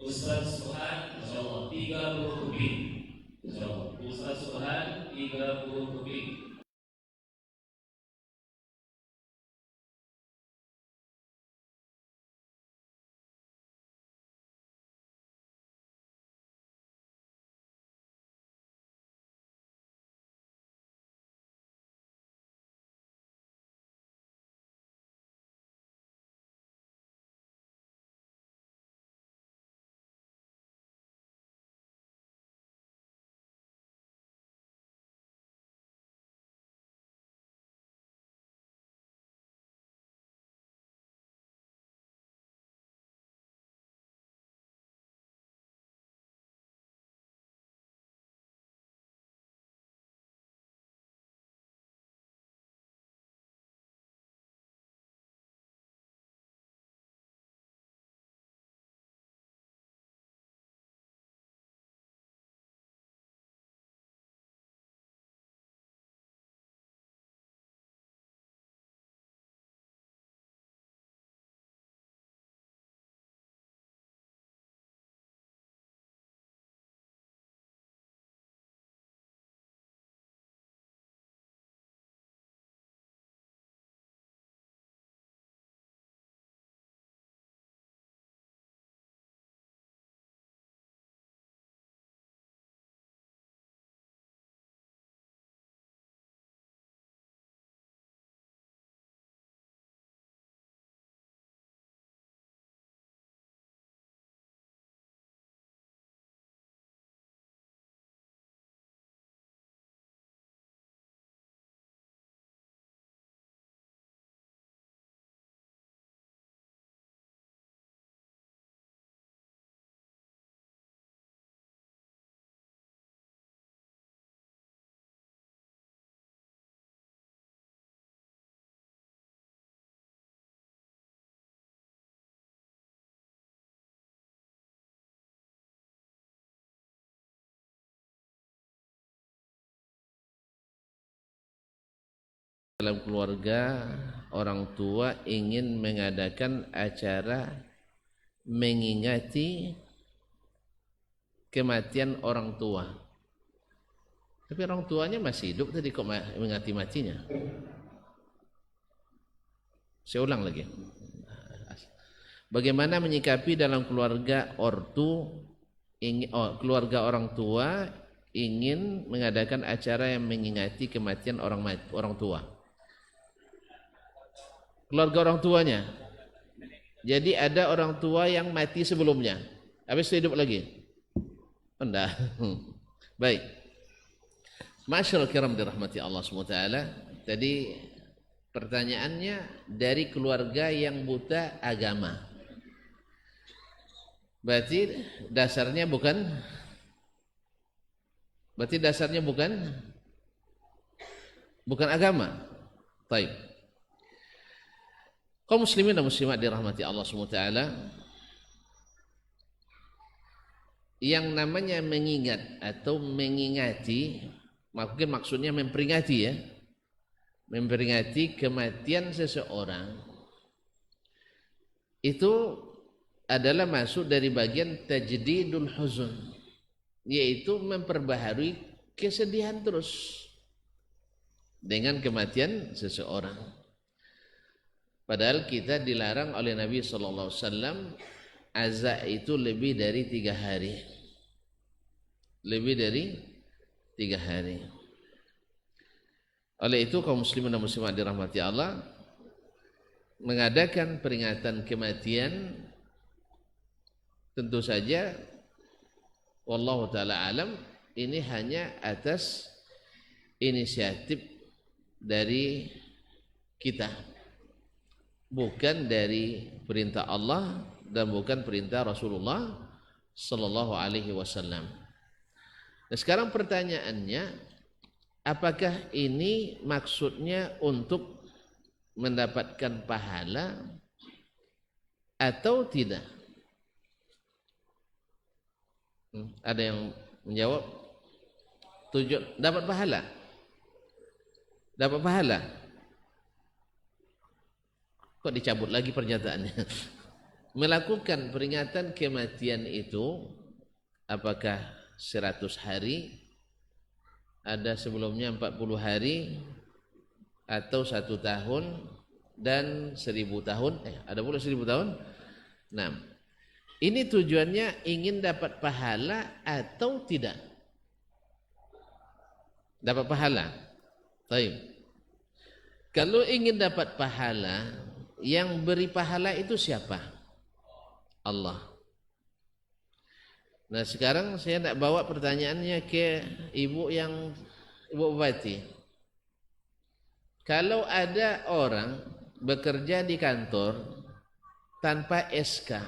Ustaz Suhan, insyaallah 30 kubik. Insyaallah Ustaz Suhan 30 kubik. Dalam keluarga, orang tua ingin mengadakan acara mengingati kematian orang tua. Tapi orang tuanya masih hidup, tadi kok mengingati matinya? Saya ulang lagi. Bagaimana menyikapi dalam keluarga keluarga orang tua ingin mengadakan acara yang mengingati kematian orang tua? Keluarga orang tuanya. Jadi ada orang tua yang mati sebelumnya, habis itu hidup lagi. Enggak. Baik. Masyaallah kiram dirahmati Allah SWT. Tadi pertanyaannya dari keluarga yang buta agama. Berarti dasarnya bukan agama. Baik. Kaum muslimin dan muslimat dirahmati Allah SWT, yang namanya mengingat atau mengingati, mungkin maksudnya memperingati ya, memperingati kematian seseorang, itu adalah masuk dari bagian tajdidul huzun, yaitu memperbaharui kesedihan terus dengan kematian seseorang. Padahal kita dilarang oleh Nabi SAW azza itu lebih dari 3 hari. Lebih dari 3 hari. Oleh itu kaum muslimin dan muslimat dirahmati Allah, mengadakan peringatan kematian tentu saja wallahu taala alam ini hanya atas inisiatif dari kita, bukan dari perintah Allah dan bukan perintah Rasulullah sallallahu alaihi wasallam. Nah, sekarang pertanyaannya, apakah ini maksudnya untuk mendapatkan pahala atau tidak? Ada yang menjawab? Tujuan dapat pahala. Dapat pahala. Kok dicabut lagi pernyataannya? melakukan peringatan kematian itu apakah 100 hari, ada sebelumnya 40 hari, atau 1 tahun dan 1000 tahun, ada pula 1000 tahun. Nah, ini tujuannya ingin dapat pahala atau tidak? Dapat pahala. Baik. Kalau ingin dapat pahala, yang beri pahala itu siapa? Allah. Nah, sekarang saya nak bawa pertanyaannya ke ibu bupati. Kalau ada orang bekerja di kantor tanpa SK,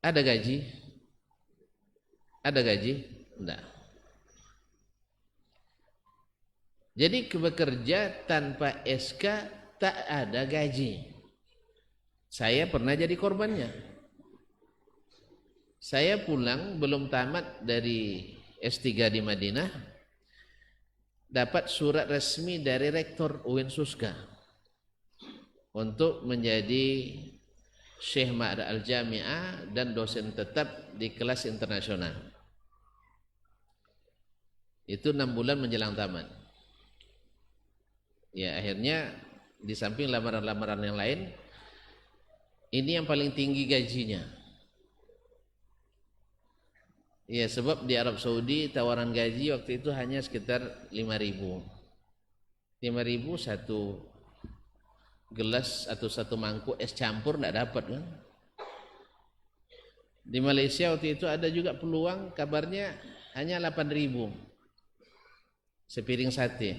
ada gaji? Ada gaji? Enggak. Jadi bekerja tanpa SK tak ada gaji. Saya pernah jadi korbannya. Saya pulang belum tamat dari S3 di Madinah, dapat surat resmi dari rektor UIN Suska untuk menjadi Syekh Ma'ad Al-Jami'ah dan dosen tetap di kelas internasional. Itu 6 bulan menjelang tamat. Ya, akhirnya di samping lamaran-lamaran yang lain, ini yang paling tinggi gajinya. Ya, sebab di Arab Saudi tawaran gaji waktu itu hanya sekitar 5.000. 5.000 satu gelas atau satu mangkuk es campur tidak dapat kan. Di Malaysia waktu itu ada juga peluang, kabarnya hanya 8.000 sepiring sate.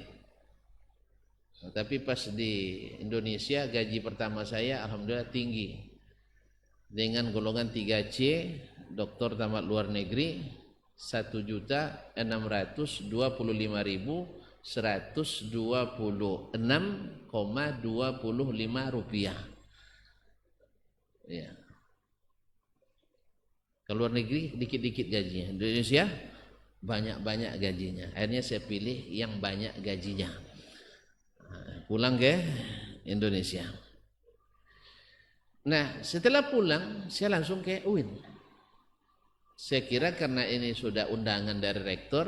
Tapi pas di Indonesia gaji pertama saya alhamdulillah tinggi, dengan golongan 3C, doktor tamat luar negeri, 1.626,25 rupiah. Ya. Ke luar negeri dikit-dikit gajinya, Indonesia banyak-banyak gajinya. Akhirnya saya pilih yang banyak gajinya, pulang ke Indonesia. Nah, setelah pulang saya langsung ke UIN. Saya kira karena ini sudah undangan dari rektor,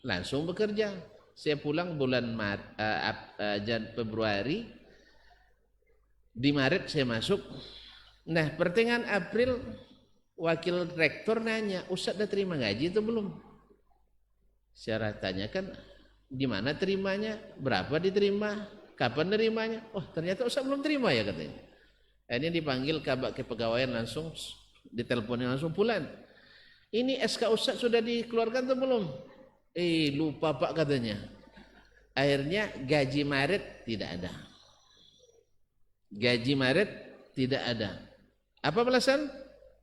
langsung bekerja. Saya pulang bulan Februari, di Maret saya masuk. Nah, pertengahan April wakil rektor nanya, "Ustaz dah terima gaji itu belum?" Saya tanyakan, di mana terimanya, berapa diterima, kapan nerimanya. Oh, ternyata Ustaz belum terima ya katanya. Ini dipanggil kabak kepegawaian langsung, diteleponin langsung, "Pulan, ini SK Ustaz sudah dikeluarkan atau belum?" Lupa Pak katanya. Akhirnya gaji Maret tidak ada. Gaji Maret tidak ada. Apa alasan?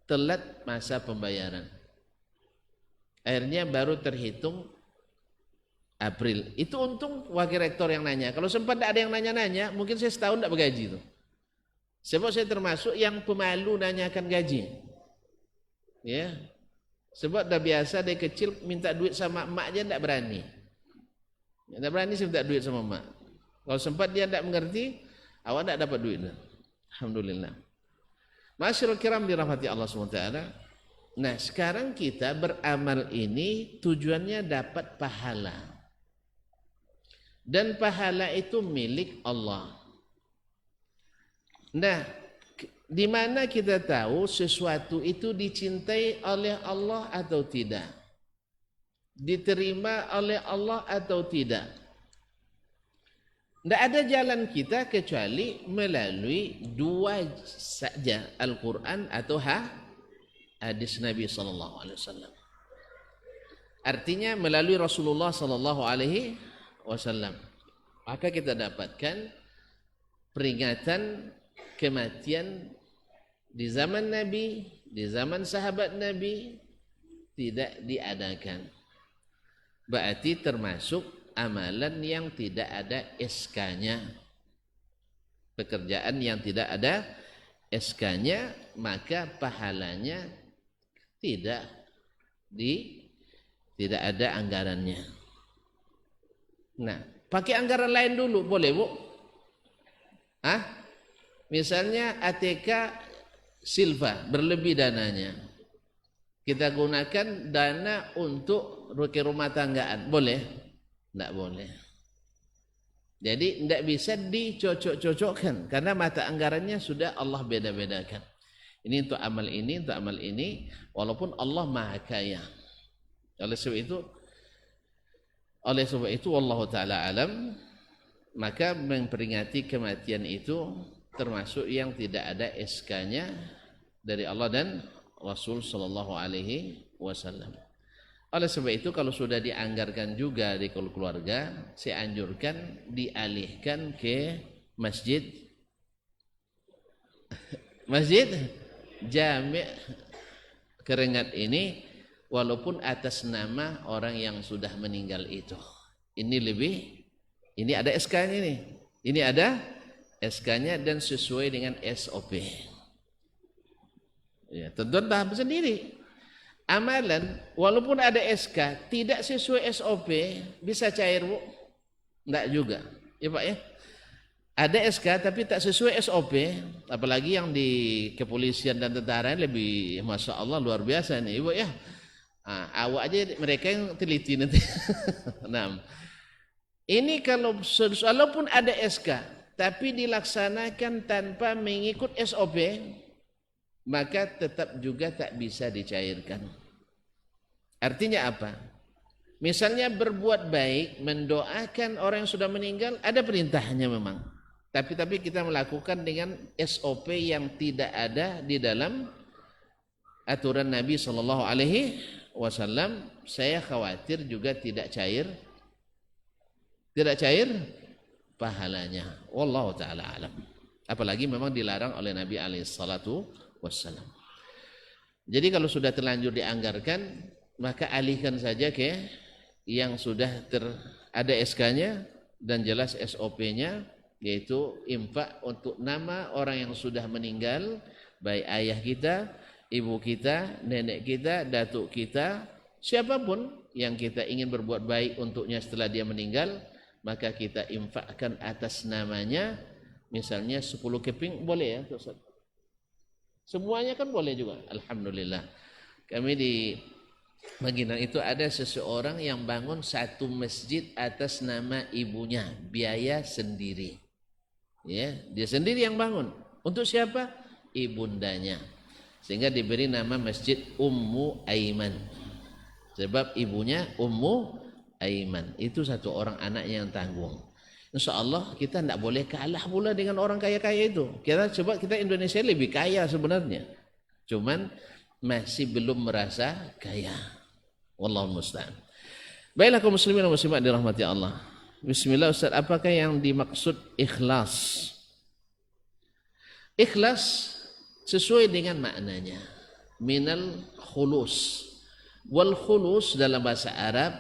Telat masa pembayaran. Akhirnya baru terhitung April. Itu untung wakil rektor yang nanya. Kalau sempat tidak ada yang nanya-nanya, mungkin saya setahun tidak bergaji itu. Sebab saya termasuk yang pemalu nanyakan gaji. Ya. Sebab dah biasa dari kecil minta duit sama emak aja tidak berani. Tidak berani saya minta duit sama emak. Kalau sempat dia tidak mengerti, awak tidak dapat duit. Alhamdulillah. Masyaallah kiram dirahmati Allah SWT. Nah, sekarang kita beramal ini tujuannya dapat pahala. Dan pahala itu milik Allah. Nah, di mana kita tahu sesuatu itu dicintai oleh Allah atau tidak? Diterima oleh Allah atau tidak? Tidak ada jalan kita kecuali melalui dua saja, Al-Quran atau hadis Nabi SAW. Artinya melalui Rasulullah SAW. Maka kita dapatkan peringatan kematian di zaman Nabi, di zaman sahabat Nabi tidak diadakan. Berarti termasuk amalan yang tidak ada SK-nya. Pekerjaan yang tidak ada SK-nya, maka pahalanya tidak ada anggarannya. Nah, pakai anggaran lain dulu boleh, Bu? Misalnya ATK Silva berlebih dananya, kita gunakan dana untuk rumah tanggaan, boleh? Tidak boleh. Jadi tidak bisa dicocok-cocokkan karena mata anggarannya sudah Allah beda-bedakan. Ini untuk amal ini, untuk amal ini, walaupun Allah Maha Kaya. Oleh sebab itu wallahu taala alam, maka memperingati kematian itu termasuk yang tidak ada SK-nya dari Allah dan Rasul sallallahu alaihi wasallam. Oleh sebab itu kalau sudah dianggarkan juga di keluarga, saya anjurkan dialihkan ke masjid Jami' Keringat ini, walaupun atas nama orang yang sudah meninggal itu. Ini ada SK-nya nih. Ini ada SK-nya dan sesuai dengan SOP. Ya, tentu paham sendiri. Amalan walaupun ada SK tidak sesuai SOP bisa cair, Bu? Enggak juga. Ya, Pak ya. Ada SK tapi tak sesuai SOP, apalagi yang di kepolisian dan tentara lebih, masya Allah, luar biasa nih, Ibu ya. Awak aja mereka yang teliti nanti. Nah, ini kalau walaupun ada SK tapi dilaksanakan tanpa mengikut SOP, maka tetap juga tak bisa dicairkan. Artinya apa? Misalnya berbuat baik, mendoakan orang yang sudah meninggal, ada perintahnya memang. Tapi kita melakukan dengan SOP yang tidak ada di dalam aturan Nabi Shallallahu Alaihi Wasallam. Saya khawatir juga tidak cair pahalanya. Wallahu taala alam. Apalagi memang dilarang oleh Nabi alaihi salatu wassalam. Jadi kalau sudah terlanjur dianggarkan, maka alihkan saja ke yang sudah ada SK-nya dan jelas SOP-nya, yaitu infak untuk nama orang yang sudah meninggal, baik ayah kita, ibu kita, nenek kita, datuk kita, siapapun yang kita ingin berbuat baik untuknya setelah dia meninggal, maka kita infakkan atas namanya. Misalnya 10 keping boleh ya, Ustaz? Semuanya kan boleh juga. Alhamdulillah. Kami di Maginang itu ada seseorang yang bangun satu masjid atas nama ibunya, biaya sendiri. Ya, dia sendiri yang bangun. Untuk siapa? Ibundanya. Sehingga diberi nama Masjid Ummu Aiman. Sebab ibunya Ummu Aiman. Itu satu orang anaknya yang tanggung. Insya Allah kita tidak boleh kalah pula dengan orang kaya-kaya itu. Kita Indonesia lebih kaya sebenarnya. Cuman masih belum merasa kaya. Wallahu musta'an. Baiklah kaum muslimin dan muslimat dirahmati Allah. Bismillah, Ustaz, apakah yang dimaksud ikhlas? Ikhlas sesuai dengan maknanya. Minal khulus. Wal khulus dalam bahasa Arab,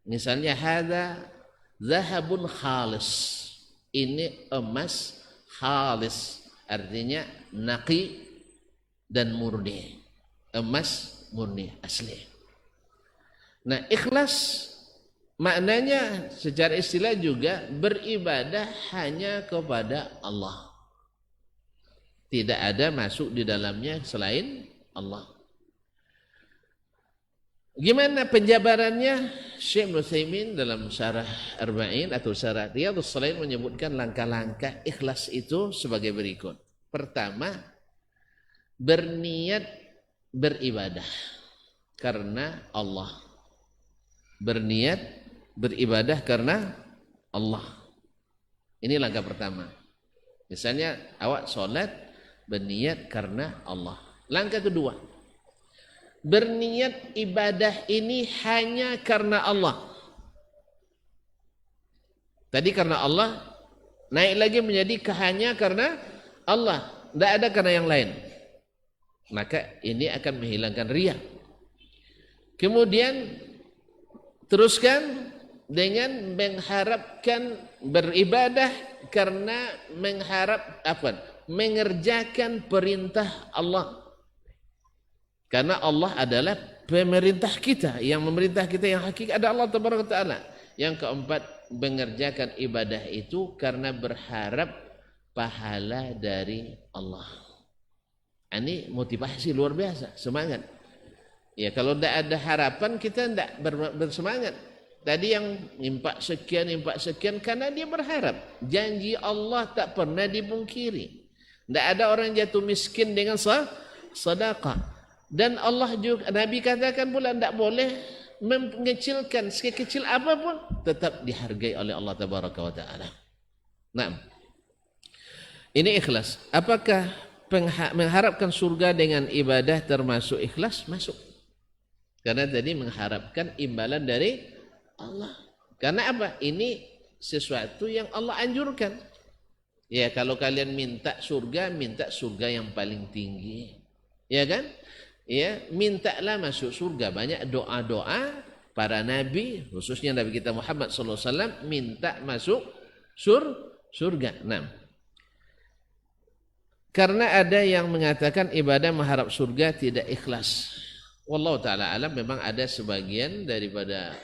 misalnya hadza zahabun khalis. Ini emas khalis, artinya naqi dan murni. Emas murni asli. Nah, ikhlas maknanya secara istilah juga beribadah hanya kepada Allah. Tidak ada masuk di dalamnya selain Allah. Gimana penjabarannya? Syekh Ibnu Utsaimin dalam syarah Arba'in atau syarah Riyadhus Shalihin menyebutkan langkah-langkah ikhlas itu sebagai berikut. Pertama, berniat beribadah karena Allah. Berniat beribadah karena Allah. Ini langkah pertama. Misalnya awak sholat berniat karena Allah. Langkah kedua, berniat ibadah ini hanya karena Allah. Tadi karena Allah, naik lagi menjadi hanya karena Allah, tidak ada karena yang lain. Maka ini akan menghilangkan riya. Kemudian teruskan dengan mengharapkan beribadah karena mengerjakan perintah Allah. Karena Allah adalah pemerintah kita, yang memerintah kita yang hakiki ada Allah Tabaraka Ta'ala. Yang keempat, mengerjakan ibadah itu karena berharap pahala dari Allah. Ini motivasi luar biasa, semangat. Ya, kalau tidak ada harapan kita tidak bersemangat. Tadi yang impak sekian karena dia berharap. Janji Allah tak pernah dipungkiri. Tidak ada orang jatuh miskin dengan sedekah. Dan Allah juga, Nabi katakan pula tidak boleh mengecilkan sekecil apapun, tetap dihargai oleh Allah Tabaraka wa Ta'ala. Nah, ini ikhlas. Apakah mengharapkan surga dengan ibadah termasuk ikhlas? Masuk. Karena tadi mengharapkan imbalan dari Allah. Karena apa? Ini sesuatu yang Allah anjurkan. Ya, kalau kalian minta surga yang paling tinggi. Ya kan? Ya, mintalah masuk surga. Banyak doa-doa para nabi, khususnya Nabi kita Muhammad SAW, minta masuk surga. Nah, karena ada yang mengatakan ibadah mengharap surga tidak ikhlas. Wallahu ta'ala alam, memang ada sebagian daripada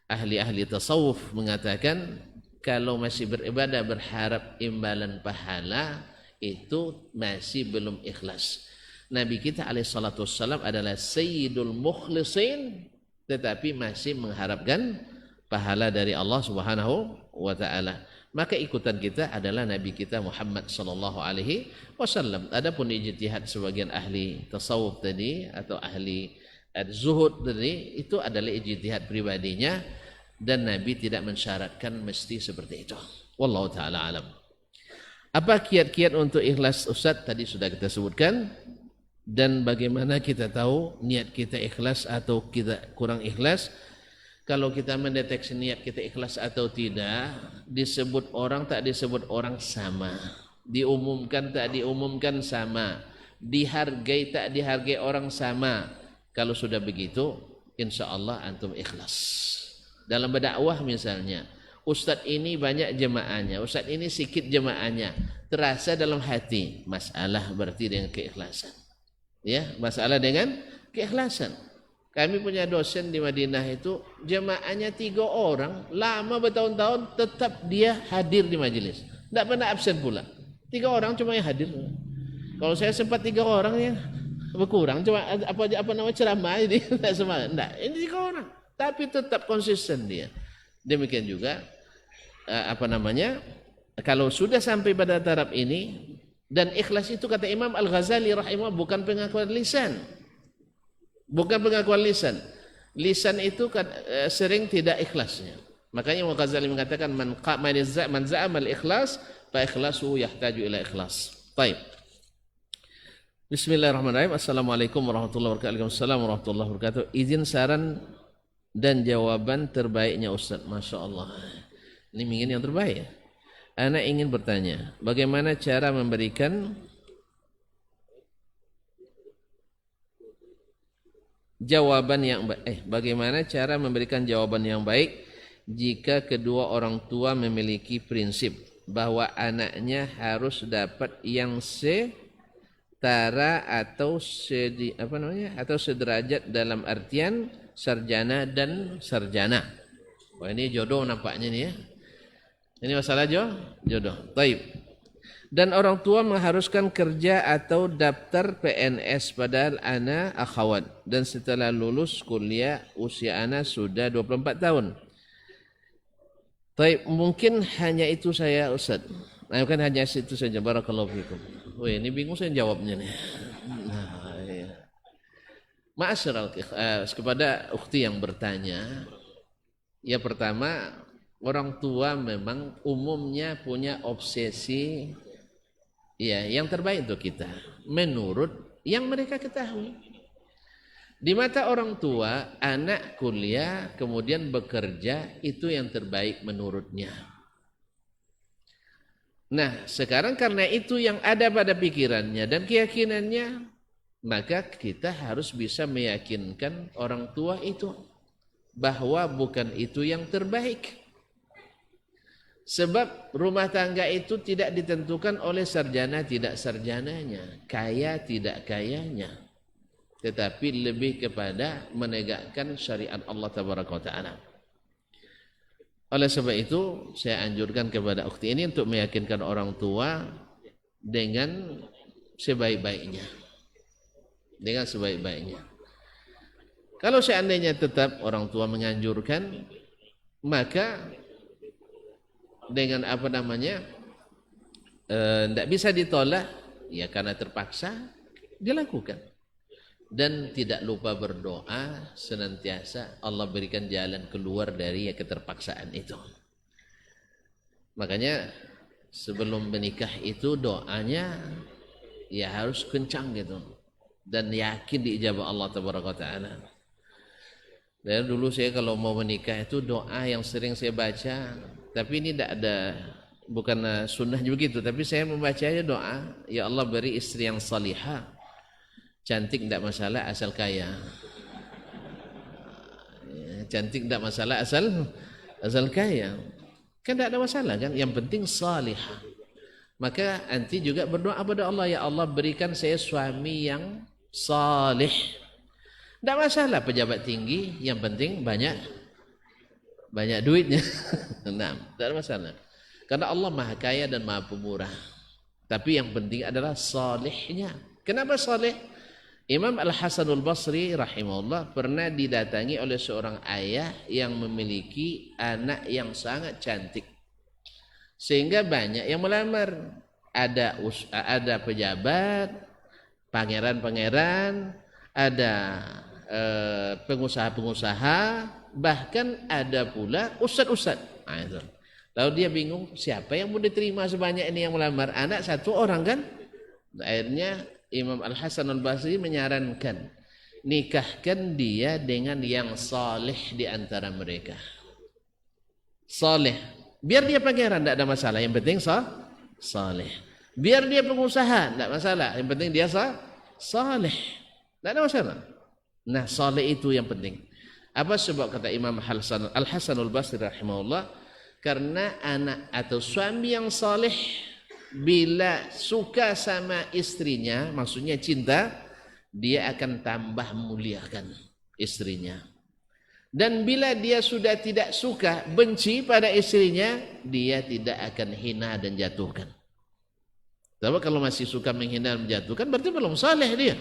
ahli-ahli tasawuf mengatakan kalau masih beribadah berharap imbalan pahala itu masih belum ikhlas. Nabi kita alaihissalatu wassalam adalah sayyidul mukhlisin, tetapi masih mengharapkan pahala dari Allah Subhanahu wa ta'ala. Maka ikutan kita adalah Nabi kita Muhammad sallallahu alaihi wasallam. Adapun ijtihad sebagian ahli tasawuf tadi atau ahli zuhud tadi, itu adalah ijtihad pribadinya dan Nabi tidak mensyaratkan mesti seperti itu. Wallahu taala alam. Apa kiat-kiat untuk ikhlas, Ustaz? Tadi sudah kita sebutkan. Dan bagaimana kita tahu niat kita ikhlas atau kita kurang ikhlas? Kalau kita mendeteksi niat kita ikhlas atau tidak, disebut orang tak disebut orang sama, diumumkan tak diumumkan sama, dihargai tak dihargai orang sama. Kalau sudah begitu, insya Allah antum ikhlas. Dalam berdakwah misalnya, Ustadz ini banyak jemaahnya, Ustadz ini sedikit jemaahnya, terasa dalam hati, masalah berarti dengan keikhlasan. Ya, masalah dengan keikhlasan. Kami punya dosen di Madinah itu jemaahnya 3 orang, lama bertahun-tahun tetap dia hadir di majelis, tidak pernah absen pula. 3 orang cuma yang hadir. Kalau saya sempat 3 orang ya berkurang, cuma apa nama ceramah ini tidak semangat. Tidak, ini 3 orang, tapi tetap konsisten dia. Demikian juga kalau sudah sampai pada taraf ini, dan ikhlas itu kata Imam Al-Ghazali rahimah bukan pengakuan lisan. Bukan pengakuan lisan. Lisan itu sering tidak ikhlasnya. Makanya Imam Ghazali mengatakan man za'ama al-ikhlas fa ikhlasuhu yahtaju ila ikhlas. Baik. Bismillahirrahmanirrahim. Assalamualaikum warahmatullahi wabarakatuh. Waalaikumsalam warahmatullahi wabarakatuh. Izin saran dan jawaban terbaiknya Ustaz. Masya Allah. Ini ingin yang terbaik ya. Ana ingin bertanya, bagaimana cara memberikan jawaban yang bagaimana cara memberikan jawaban yang baik jika kedua orang tua memiliki prinsip bahwa anaknya harus dapat yang setara atau atau sederajat dalam artian sarjana dan sarjana. Wah, ini jodoh nampaknya nih ya. Ini masalah jodoh. Baik. Dan orang tua mengharuskan kerja atau daftar PNS padahal ana akhwat dan setelah lulus kuliah usia ana sudah 24 tahun. Baik, mungkin hanya itu saya Ustaz. Mungkin hanya itu saja. Barakallahu fikum. Wih, ini bingung saya jawabnya nih. Nah, iya. Ma'asyiral kepada ukhti yang bertanya, ya pertama, orang tua memang umumnya punya obsesi ya yang terbaik untuk kita menurut yang mereka ketahui. Di mata orang tua, anak kuliah kemudian bekerja itu yang terbaik menurutnya. Nah, sekarang karena itu yang ada pada pikirannya dan keyakinannya, maka kita harus bisa meyakinkan orang tua itu bahwa bukan itu yang terbaik. Sebab rumah tangga itu tidak ditentukan oleh sarjana tidak sarjananya, kaya tidak kayanya, tetapi lebih kepada menegakkan syariat Allah Tabaraka wa Ta'ala. Oleh sebab itu saya anjurkan kepada ukhti ini untuk meyakinkan orang tua dengan sebaik-baiknya. Dengan sebaik-baiknya. Kalau seandainya tetap orang tua menganjurkan, maka dengan apa namanya, tidak bisa ditolak, ya karena terpaksa dilakukan. Dan tidak lupa berdoa senantiasa Allah berikan jalan keluar dari keterpaksaan itu. Makanya sebelum menikah itu doanya ya harus kencang gitu dan yakin diijabah Allah tabaraka taala. Dan dulu saya kalau mau menikah itu doa yang sering saya baca, tapi ini tidak ada, bukan sunnahnya begitu, tapi saya membacanya doa, ya Allah beri istri yang salihah, cantik tidak masalah asal kaya. Cantik tidak masalah asal kaya. Kan tidak ada masalah kan, yang penting salihah. Maka anti juga berdoa pada Allah, ya Allah berikan saya suami yang salih. Tidak masalah pejabat tinggi, yang penting banyak duitnya. Nah, tidak ada masalah. Karena Allah Maha Kaya dan Maha Pemurah. Tapi yang penting adalah salihnya. Kenapa salih? Imam Al-Hasanul Basri rahimahullah pernah didatangi oleh seorang ayah yang memiliki anak yang sangat cantik. Sehingga banyak yang melamar. Ada pejabat, pangeran-pangeran, ada pengusaha-pengusaha, bahkan ada pula ustad-ustad. Nah, itu. Lalu dia bingung, siapa yang mau diterima sebanyak ini yang melamar? Anak satu orang kan? Akhirnya Imam Al-Hasan Al-Basri menyarankan, nikahkan dia dengan yang saleh di antara mereka. Saleh. Biar dia pangeran tidak ada masalah, yang penting saleh. Biar dia pengusaha tidak masalah, yang penting dia saleh. Tidak ada masalah. Nah, saleh itu yang penting. Apa sebab kata Imam Al-Hasan Al-Basri rahimahullah? Karena anak atau suami yang saleh bila suka sama istrinya, maksudnya cinta, dia akan tambah muliakan istrinya. Dan bila dia sudah tidak suka, benci pada istrinya, dia tidak akan hina dan jatuhkan. Tapi kalau masih suka menghina dan menjatuhkan, berarti belum saleh dia.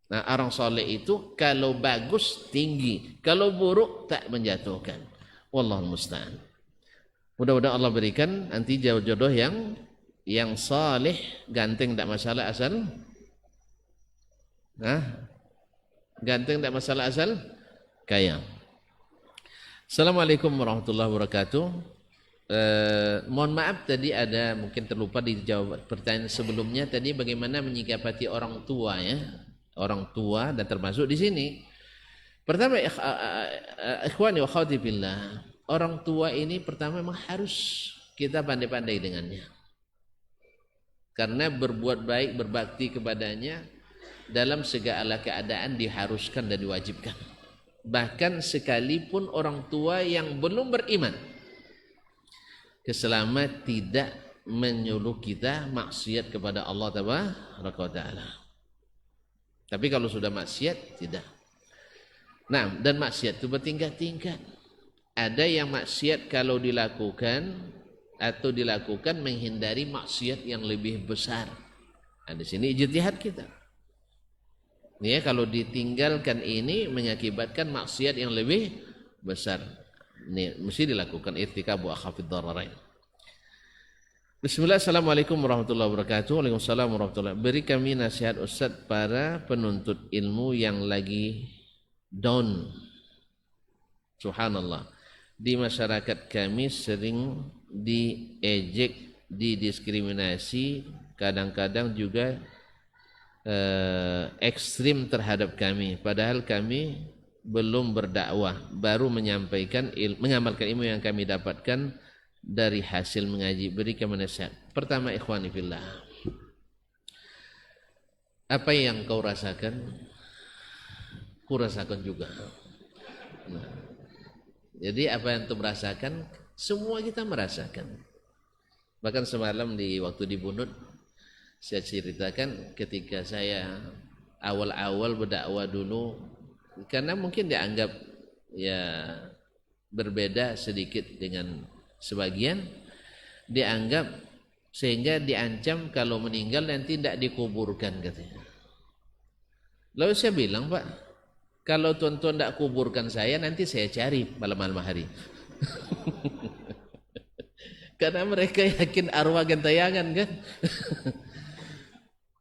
Nah, orang saleh itu kalau bagus tinggi, kalau buruk tak menjatuhkan. Wallahul musta'an. Mudah-mudahan Allah berikan nanti jodoh yang saleh, ganteng tak masalah asal. Ganteng tak masalah asal kaya. Assalamualaikum warahmatullahi wabarakatuh. Mohon maaf tadi ada mungkin terlupa dijawab pertanyaan sebelumnya tadi, bagaimana menyikapi orang tua ya. Orang tua dan termasuk di sini. Pertama, ikhwani wa akhwati billah, orang tua ini pertama memang harus kita pandai-pandai dengannya. Karena berbuat baik, berbakti kepadanya dalam segala keadaan diharuskan dan diwajibkan. Bahkan sekalipun orang tua yang belum beriman, keselama tidak menyuruh kita maksiat kepada Allah Tabaraka wa Ta'ala. Tapi kalau sudah maksiat, tidak. Nah, dan maksiat itu bertingkat-tingkat. Ada yang maksiat kalau dilakukan atau dilakukan menghindari maksiat yang lebih besar. Nah, di sini ijtihad kita. Ya, kalau ditinggalkan ini mengakibatkan maksiat yang lebih besar. Ini mesti dilakukan irtikabu akhafid dhararain. Bismillah, assalamualaikum warahmatullahi wabarakatuh. Waalaikumsalam warahmatullahi wabarakatuh. Beri kami nasihat Ustaz para penuntut ilmu yang lagi down. Subhanallah. Di masyarakat kami sering diejek, didiskriminasi, kadang-kadang juga ekstrim terhadap kami. Padahal kami belum berdakwah, baru mengamalkan ilmu yang kami dapatkan dari hasil mengaji. Beri kami nasihat. Pertama, ikhwani fillah, apa yang kau rasakan, ku rasakan juga. Nah, jadi apa yang tu merasakan, semua kita merasakan. Bahkan semalam waktu di Bunut, saya ceritakan ketika saya awal-awal berdakwah dulu, karena mungkin dianggap ya berbeda sedikit dengan sebagian, dianggap sehingga diancam kalau meninggal nanti tidak dikuburkan katanya. Lalu saya bilang, Pak, kalau tuan-tuan tidak kuburkan saya, nanti saya cari malam-malam hari. Karena mereka yakin arwah gentayangan kan.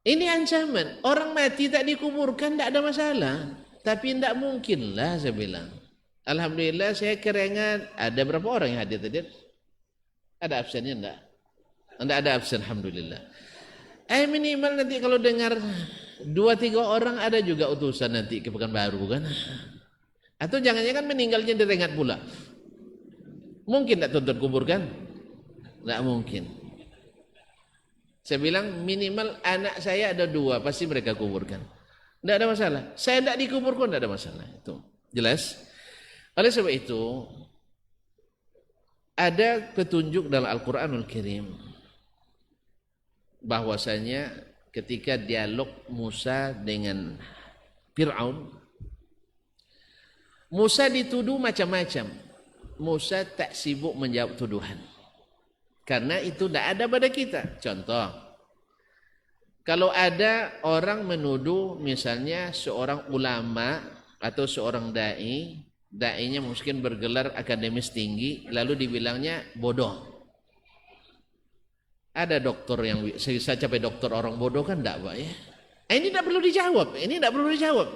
Ini ancaman. Orang mati tak dikuburkan tidak ada masalah. Tapi tidak mungkin lah saya bilang. Alhamdulillah saya kerengan. Ada berapa orang yang hadir tadi? Ada absennya enggak? Enggak ada absen, alhamdulillah. Minimal nanti kalau dengar 2-3 orang ada juga utusan nanti ke Pekanbaru kan? Atau jangan-jangan meninggalnya di Rengat pula. Mungkin tak tuntut kuburkan? Tidak mungkin. Saya bilang minimal anak saya ada 2, pasti mereka kuburkan. Tidak ada masalah. Saya tidak dikuburkan, tidak ada masalah. Itu jelas. Oleh sebab itu ada petunjuk dalam Al-Quranul Karim bahwasanya ketika dialog Musa dengan Fir'aun, Musa dituduh macam-macam. Musa tak sibuk menjawab tuduhan. Karena itu tidak ada pada kita. Contoh, kalau ada orang menuduh misalnya seorang ulama atau seorang da'i, da'inya mungkin bergelar akademis tinggi, lalu dibilangnya bodoh. Ada doktor yang bisa capai doktor orang bodoh kan tidak, Pak ya? Ini tidak perlu dijawab. Ini tidak perlu dijawab.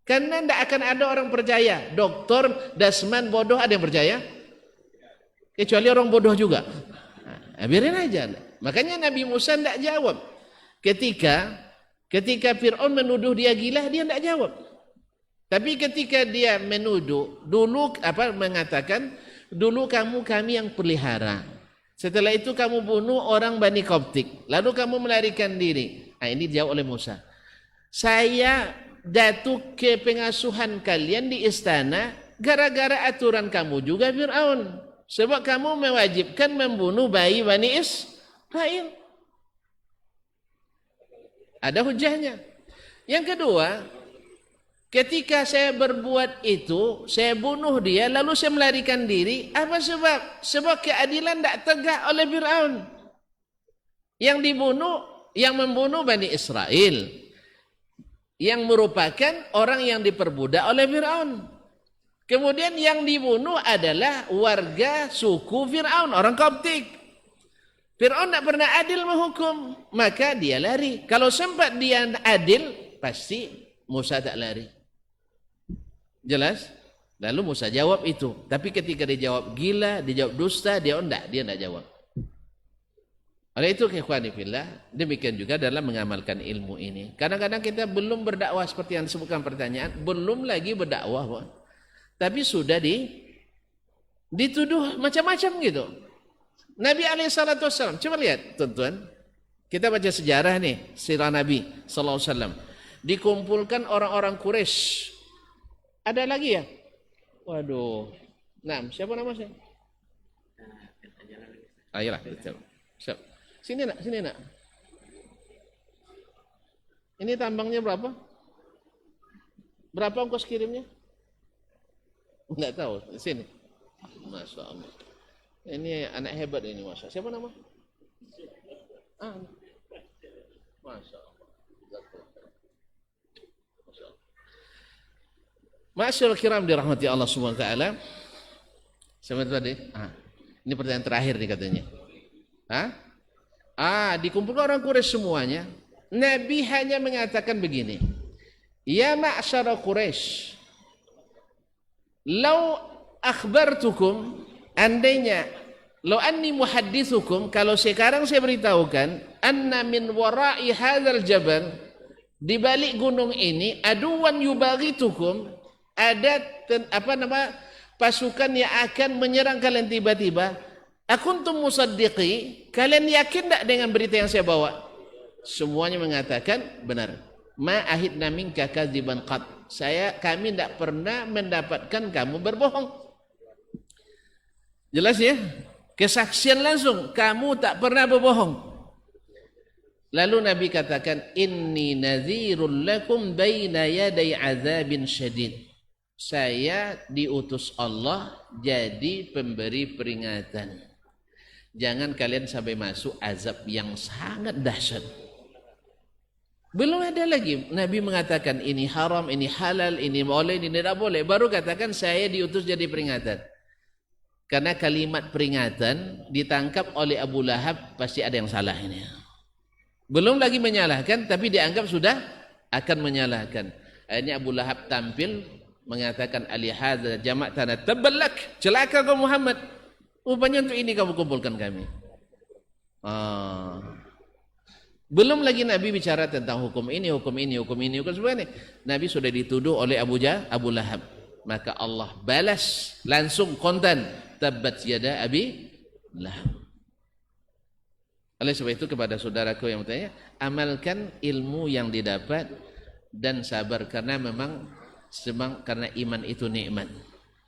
Karena tidak akan ada orang percaya. Doktor Dasman bodoh, ada yang percaya? Kecuali orang bodoh juga. Nah, biarin aja. Makanya Nabi Musa tidak jawab. Ketika Fir'aun menuduh dia gila, dia tidak jawab. Tapi ketika dia menuduh, mengatakan, dulu kamu kami yang pelihara. Setelah itu kamu bunuh orang Bani Koptik. Lalu kamu melarikan diri. Nah, ini dijawab oleh Musa. Saya datuk ke pengasuhan kalian di istana gara-gara aturan kamu juga Fir'aun. Sebab kamu mewajibkan membunuh bayi Bani Israil. Ada hujahnya. Yang kedua, ketika saya berbuat itu, saya bunuh dia, lalu saya melarikan diri. Apa sebab? Sebab keadilan tidak tegak oleh Fir'aun. Yang membunuh Bani Israel, yang merupakan orang yang diperbudak oleh Fir'aun. Kemudian yang dibunuh adalah warga suku Fir'aun, orang Koptik. Fir'aun tidak pernah adil menghukum, maka dia lari. Kalau sempat dia adil, pasti Musa tak lari. Jelas? Lalu Musa jawab itu. Tapi ketika dia jawab gila, dia jawab dusta, dia tidak jawab. Oleh itu, ikhwani fillah, demikian juga dalam mengamalkan ilmu ini. Kadang-kadang kita belum berdakwah seperti yang disebutkan pertanyaan, belum lagi berdakwah, tapi sudah dituduh macam-macam gitu. Nabi SAW, coba lihat tuan-tuan, kita baca sejarah nih, sirah Nabi SAW. Dikumpulkan orang-orang Quraisy. Ada lagi ya? Waduh. Nah, siapa nama saya? Ayolah, betul. Sini nak. Ini tambangnya berapa? Berapa ongkos kirimnya? Enggak tahu. Sini. Masya Allah. Ini anak hebat ini, Masya. Siapa nama? Masya Allah. Masyaallah kiram dirahmati Allah Subhanahu wa taala. Sama tadi. Ini pertanyaan terakhir nih katanya. Dikumpulkan orang Quraisy semuanya. Nabi hanya mengatakan begini. Ya ma'syara Quraisy, law akhbartukum, andainya law anni muhaddithukum, kalau sekarang saya beritahukan, anna min wara'i hadzal jabal, di balik gunung ini aduwan yubaghitukum, ada pasukan yang akan menyerang kalian tiba-tiba. Akuntum musaddiqi, kalian yakin tak dengan berita yang saya bawa? Semuanya mengatakan benar. Ma ahidna minka kadziban qat, kami tidak pernah mendapatkan kamu berbohong. Jelas ya? Kesaksian langsung, kamu tak pernah berbohong. Lalu Nabi katakan, inni nadhirul lakum baina yaday azabin syadid. Saya diutus Allah jadi pemberi peringatan Jangan kalian sampai masuk azab yang sangat dahsyat. Belum ada lagi Nabi mengatakan ini haram, ini halal, ini boleh, ini tidak boleh. Baru katakan saya diutus jadi peringatan. Karena kalimat peringatan ditangkap oleh Abu Lahab, pasti ada yang salah ini. Belum lagi menyalahkan, tapi dianggap sudah akan menyalahkan. Akhirnya Abu Lahab tampil mengatakan alihadza jama'tana taballak, celaka kau Muhammad. Rupanya untuk ini kamu kumpulkan kami. Belum lagi Nabi bicara tentang hukum ini, hukum ini, hukum ini, hukum sebagainya. Nabi sudah dituduh oleh Abu Lahab. Maka Allah balas langsung kontan, tabbat yada Abi Lahab. Oleh sebab itu kepada saudaraku yang bertanya, amalkan ilmu yang didapat dan sabar karena memang karena iman itu nikmat.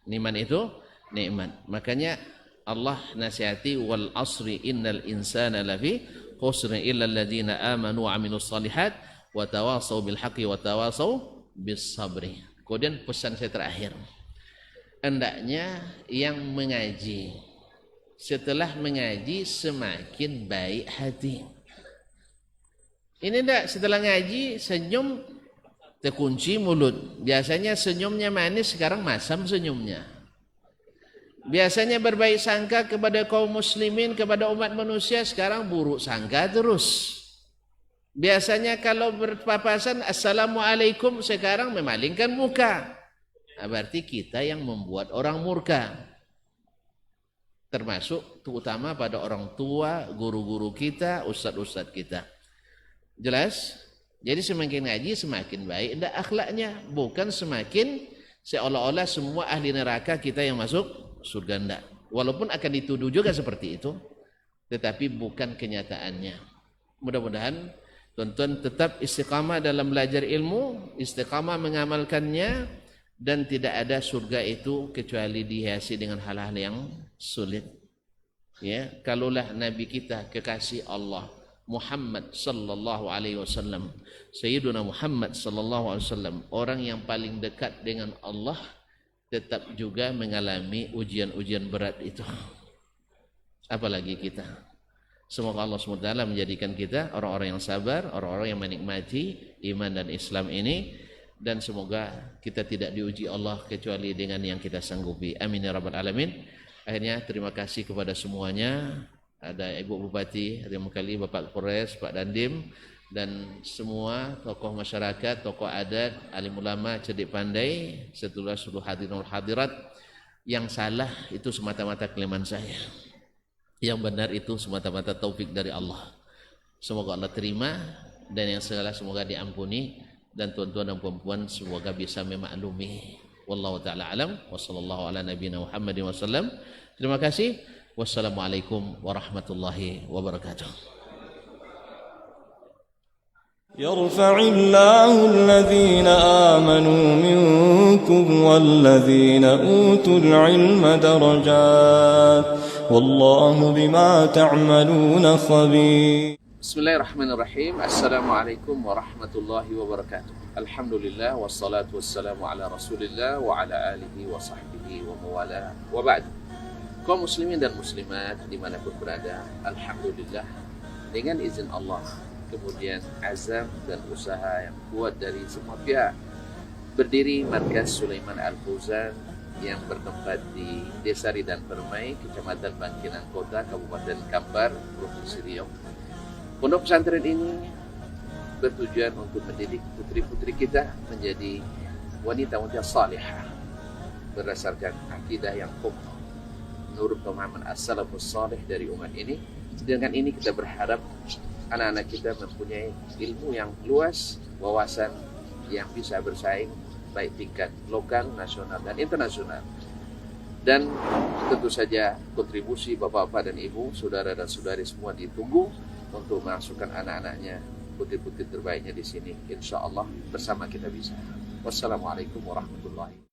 Iman itu nikmat. Makanya Allah nasihati wal asri innal insana lafi khusrin illa alladziina aamanu wa 'amilus shalihat wa tawassaw bil haqqi wa tawassaw bis sabri. Kemudian pesan saya terakhir. Hendaknya yang mengaji setelah mengaji semakin baik hati. Ini enggak setelah ngaji senyum terkunci mulut. Biasanya senyumnya manis, sekarang masam senyumnya. Biasanya berbaik sangka kepada kaum muslimin, kepada umat manusia, sekarang buruk sangka terus. Biasanya kalau berpapasan assalamualaikum, sekarang memalingkan muka. Nah, berarti kita yang membuat orang murka. Termasuk terutama pada orang tua, guru-guru kita, ustadz-ustadz kita. Jelas? Jadi semakin ngaji semakin baik dan akhlaknya, bukan semakin seolah-olah semua ahli neraka kita yang masuk surga. Enggak. Walaupun akan dituduh juga seperti itu, tetapi bukan kenyataannya. Mudah-mudahan tuan-tuan tetap istiqamah dalam belajar ilmu, istiqamah mengamalkannya, dan tidak ada surga itu kecuali dihiasi dengan hal-hal yang sulit. Ya, kalaulah Nabi kita kekasih Allah Muhammad sallallahu alaihi wasallam, Sayyiduna Muhammad sallallahu alaihi wasallam, orang yang paling dekat dengan Allah, tetap juga mengalami ujian-ujian berat itu. Apalagi kita. Semoga Allah SWT menjadikan kita orang-orang yang sabar, orang-orang yang menikmati iman dan Islam ini, dan semoga kita tidak diuji Allah kecuali dengan yang kita sanggupi. Amin ya rabbal alamin. Akhirnya terima kasih kepada semuanya. Ada Ibu Bupati Harimau Kali, Bapak Kapolres, Pak Dandim, dan semua tokoh masyarakat, tokoh adat, alim ulama, cerdik pandai, seluruh hadirin hadirat. Yang salah itu semata-mata kelemahan saya, yang benar itu semata-mata taufik dari Allah. Semoga Allah terima, dan yang salah semoga diampuni, dan tuan-tuan dan puan-puan semoga bisa memaklumi. Wallahu ta'ala alam, wa sallallahu ala nabiyina Muhammadin wa sallam. Terima kasih. Wassalamualaikum warahmatullahi wabarakatuh. يرفع الله الذين آمنوا منكم والذين أوتوا العلم درجات والله بما تعملون خبير. Bismillahirrahmanirrahim. Assalamualaikum warahmatullahi wabarakatuh. Alhamdulillah wassalatu wassalamu ala Rasulillah wa ala alihi wa sahbihi wa mawala wa ba'd. Kaum muslimin dan muslimat dimanapun berada, alhamdulillah dengan izin Allah, kemudian azam dan usaha yang kuat dari semua pihak, berdiri Markas Sulaiman Al-Fauzan yang bertempat di Desa Ridan Permai, Kecamatan Bangkinang Kota, Kabupaten Kampar, Provinsi Riau. Pondok pesantren ini bertujuan untuk mendidik putri-putri kita menjadi wanita-wanita salihah berdasarkan akidah yang kokoh menurut pemahaman as-salafus salih dari umat ini. Dengan ini kita berharap anak-anak kita mempunyai ilmu yang luas, wawasan yang bisa bersaing baik tingkat lokal, nasional, dan internasional. Dan tentu saja kontribusi bapak-bapak dan ibu, saudara dan saudari semua ditunggu untuk memasukkan anak-anaknya, putri-putri terbaiknya di sini. Insya Allah bersama kita bisa. Wassalamualaikum warahmatullahi wabarakatuh.